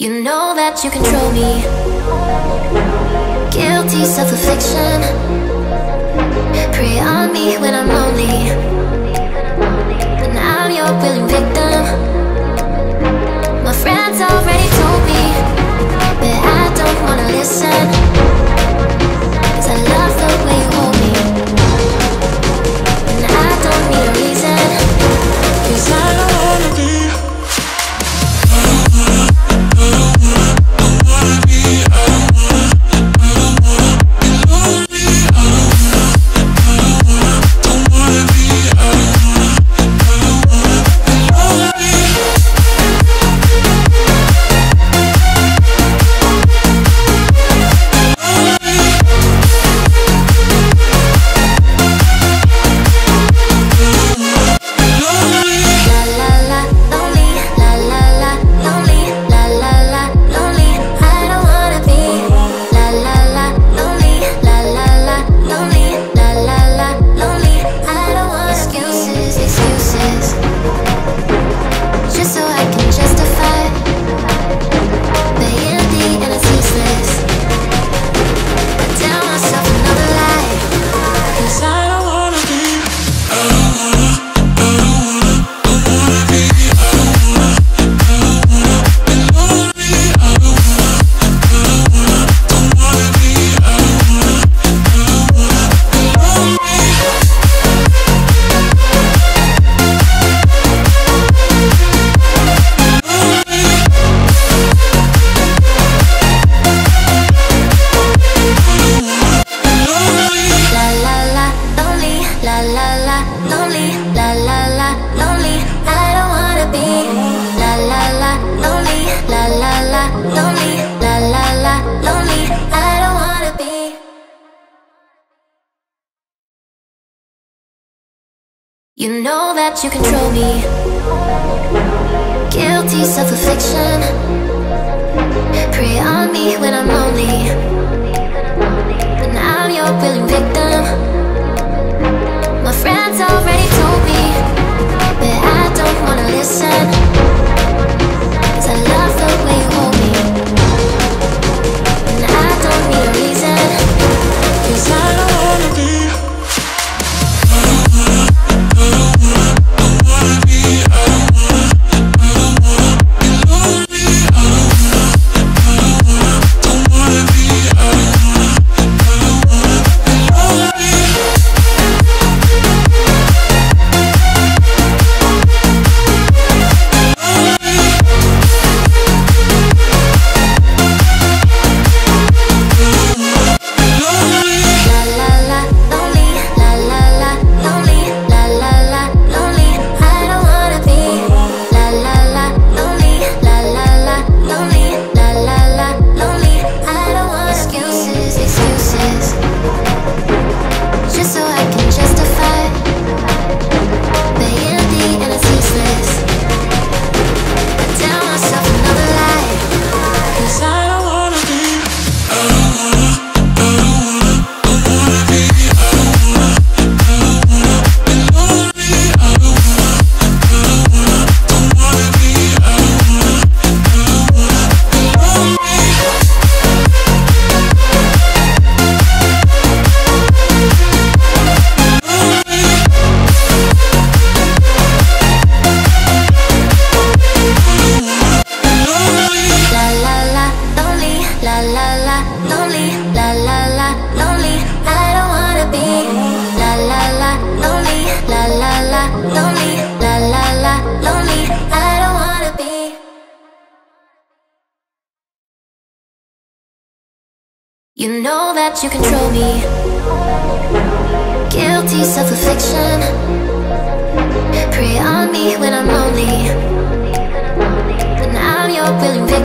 You know that you control me. Guilty self-affliction. Prey on me when I'm lonely, but now I'm your willing victim. My friends already told me that I don't wanna listen, 'cause I love the way you hold me, and I don't need a reason, 'cause I don't wanna be. You know that you control me. Guilty self-affliction. Prey on me when I'm lonely, but now I'm your willing victim. My friends already told me that I don't wanna listen, 'cause I love the way you hold me, and I don't need a reason, 'cause I don't wanna be. You know that you control me. Guilty self-affliction. Prey on me when I'm lonely, but now I'm your willing victim.